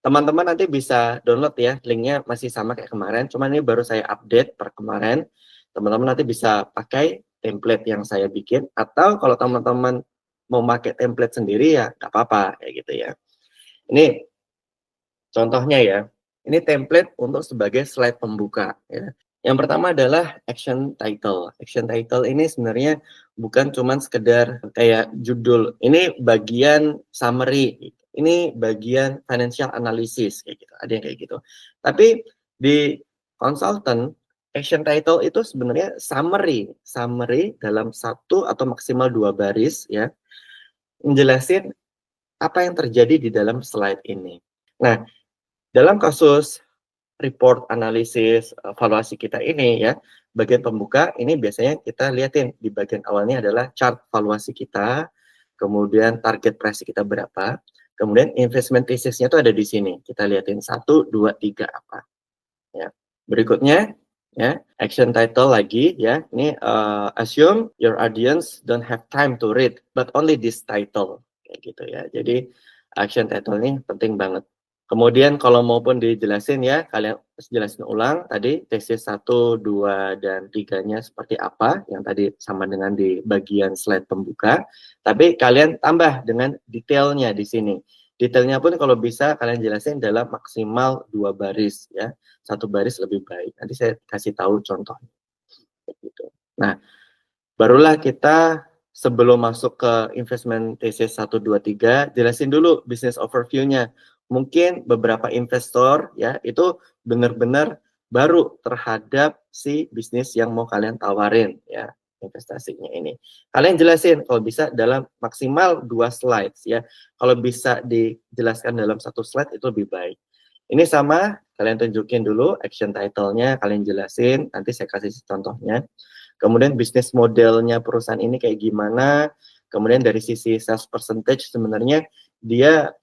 Teman-teman nanti bisa download ya, linknya masih sama kayak kemarin, cuman ini baru saya update per kemarin. Teman-teman nanti bisa pakai template yang saya bikin, atau kalau teman-teman mau pakai template sendiri ya nggak apa-apa, kayak gitu ya. Ini contohnya ya, ini template untuk sebagai slide pembuka ya. Yang pertama adalah action title. Action title ini sebenarnya bukan cuman sekedar kayak judul. Ini bagian summary, ini bagian financial analysis kayak gitu. Ada yang kayak gitu. Tapi di consultant action title itu sebenarnya summary dalam satu atau maksimal 2 baris ya, menjelasin apa yang terjadi di dalam slide ini. Nah, dalam kasus report analisis valuasi kita ini ya, bagian pembuka ini biasanya kita lihatin di bagian awalnya adalah chart valuasi kita, kemudian target price kita berapa, kemudian investment thesis-nya itu ada di sini. Kita lihatin 1, 2, 3 apa. Ya. Berikutnya ya, action title lagi ya. Ini assume your audience don't have time to read but only this title kayak gitu ya. Jadi action title ini penting banget. Kemudian kalau maupun dijelasin ya, kalian jelasin ulang tadi tesis 1, 2, dan 3-nya seperti apa, yang tadi sama dengan di bagian slide pembuka, tapi kalian tambah dengan detailnya di sini. Detailnya pun kalau bisa kalian jelasin dalam maksimal 2 baris ya, 1 baris lebih baik. Nanti saya kasih tahu contohnya. Gitu. Nah, barulah kita sebelum masuk ke investment thesis 1, 2, 3, jelasin dulu business overview-nya. Mungkin beberapa investor ya itu benar-benar baru terhadap si bisnis yang mau kalian tawarin ya investasinya ini. Kalian jelasin kalau bisa dalam maksimal 2 slides ya. Kalau bisa dijelaskan dalam 1 slide itu lebih baik. Ini sama, kalian tunjukin dulu action title-nya, kalian jelasin, nanti saya kasih contohnya. Kemudian bisnis modelnya perusahaan ini kayak gimana, kemudian dari sisi sales percentage sebenarnya dia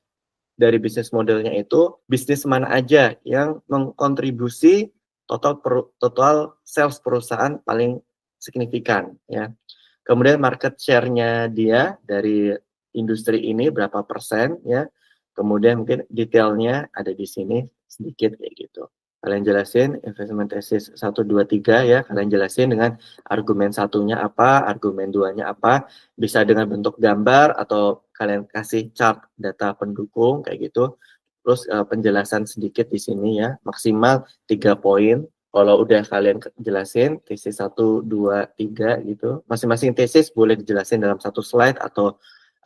dari bisnis modelnya itu bisnis mana aja yang mengkontribusi total sales perusahaan paling signifikan ya. Kemudian market share-nya dia dari industri ini berapa persen ya. Kemudian mungkin detailnya ada di sini sedikit kayak gitu. Kalian jelasin investment thesis 1, 2, 3 ya, kalian jelasin dengan argumen satunya apa, argumen duanya apa, bisa dengan bentuk gambar atau kalian kasih chart data pendukung kayak gitu. Terus penjelasan sedikit di sini ya, maksimal 3 poin. Kalau udah kalian jelasin tesis 1, 2, 3 gitu, masing-masing tesis boleh dijelasin dalam 1 slide atau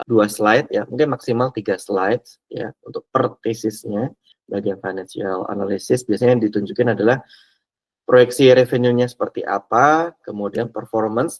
2 slide ya, mungkin maksimal 3 slide ya untuk per tesisnya. Bagian financial analysis biasanya yang ditunjukin adalah proyeksi revenue-nya seperti apa, kemudian performance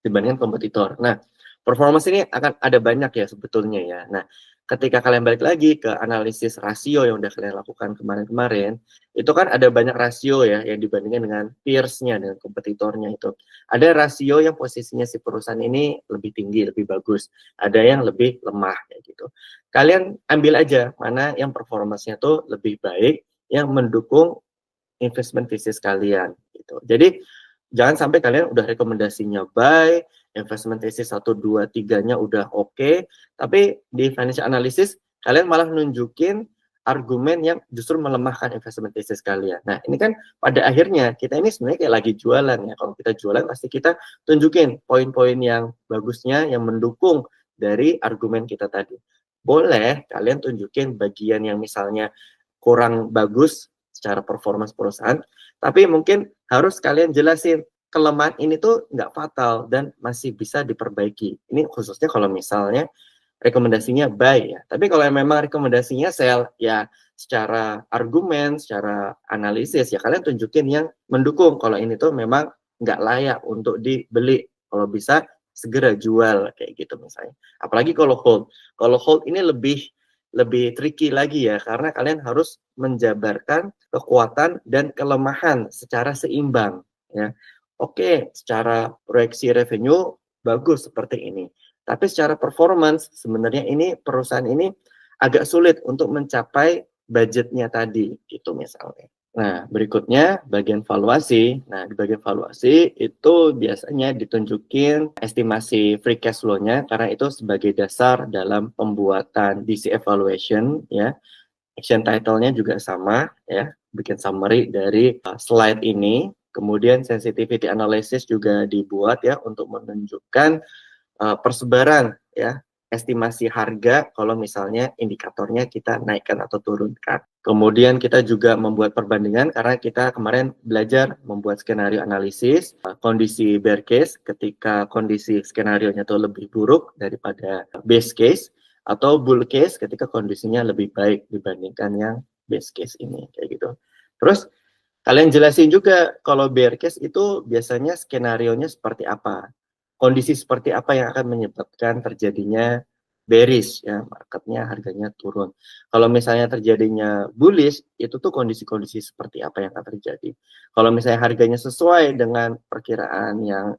dibandingkan kompetitor. Nah, performance ini akan ada banyak ya sebetulnya ya. Nah, ketika kalian balik lagi ke analisis rasio yang udah kalian lakukan kemarin-kemarin, itu kan ada banyak rasio ya yang dibandingkan dengan peers-nya, dengan kompetitornya itu. Ada rasio yang posisinya si perusahaan ini lebih tinggi, lebih bagus. Ada yang lebih lemah kayak gitu. Kalian ambil aja mana yang performance-nya tuh lebih baik, yang mendukung investment thesis kalian gitu. Jadi jangan sampai kalian udah rekomendasinya buy, investment thesis 1, 2, 3-nya udah oke, tapi di financial analysis kalian malah nunjukin argumen yang justru melemahkan investment thesis kalian. Nah, ini kan pada akhirnya kita ini sebenarnya kayak lagi jualan ya. Kalau kita jualan pasti kita tunjukin poin-poin yang bagusnya yang mendukung dari argumen kita tadi. Boleh kalian tunjukin bagian yang misalnya kurang bagus secara performance perusahaan, tapi mungkin harus kalian jelasin kelemahan ini tuh nggak fatal dan masih bisa diperbaiki. Ini khususnya kalau misalnya rekomendasinya buy ya. Tapi kalau memang rekomendasinya sell ya secara argumen, secara analisis ya kalian tunjukin yang mendukung kalau ini tuh memang nggak layak untuk dibeli. Kalau bisa segera jual kayak gitu misalnya. Apalagi kalau hold. Kalau hold ini lebih tricky lagi ya karena kalian harus menjabarkan kekuatan dan kelemahan secara seimbang ya. Oke, secara proyeksi revenue bagus seperti ini. Tapi secara performance sebenarnya ini perusahaan ini agak sulit untuk mencapai budgetnya tadi gitu misalnya. Nah, berikutnya bagian valuasi. Nah, di bagian valuasi itu biasanya ditunjukin estimasi free cash flow-nya karena itu sebagai dasar dalam pembuatan DC evaluation ya. Action title-nya juga sama ya, bikin summary dari slide ini. Kemudian sensitivity analysis juga dibuat ya untuk menunjukkan persebaran ya, estimasi harga kalau misalnya indikatornya kita naikkan atau turunkan. Kemudian kita juga membuat perbandingan karena kita kemarin belajar membuat skenario analisis kondisi bear case ketika kondisi skenarionya itu lebih buruk daripada base case, atau bull case ketika kondisinya lebih baik dibandingkan yang base case ini kayak gitu. Terus kalian jelasin juga kalau bear case itu biasanya skenarionya seperti apa, kondisi seperti apa yang akan menyebabkan terjadinya bearish ya, marketnya harganya turun. Kalau misalnya terjadinya bullish, itu tuh kondisi-kondisi seperti apa yang akan terjadi. Kalau misalnya harganya sesuai dengan perkiraan yang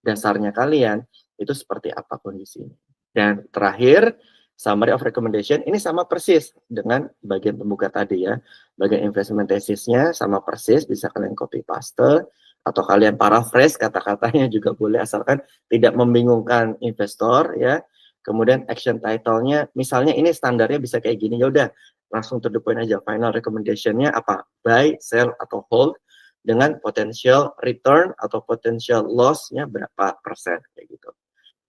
dasarnya kalian, itu seperti apa kondisinya. Dan terakhir, summary of recommendation, ini sama persis dengan bagian pembuka tadi ya. Bagian investment thesis-nya sama persis, bisa kalian copy paste, atau kalian paraphrase kata-katanya juga boleh, asalkan tidak membingungkan investor ya. Kemudian action title-nya, misalnya ini standarnya bisa kayak gini, ya udah langsung to the point aja. Final recommendation-nya apa? Buy, sell, atau hold dengan potential return atau potential loss-nya berapa persen kayak gitu.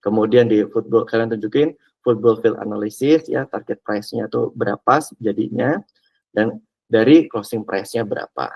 Kemudian di football kalian tunjukin football field analysis ya, target price-nya tuh berapa jadinya, dan dari closing price-nya berapa.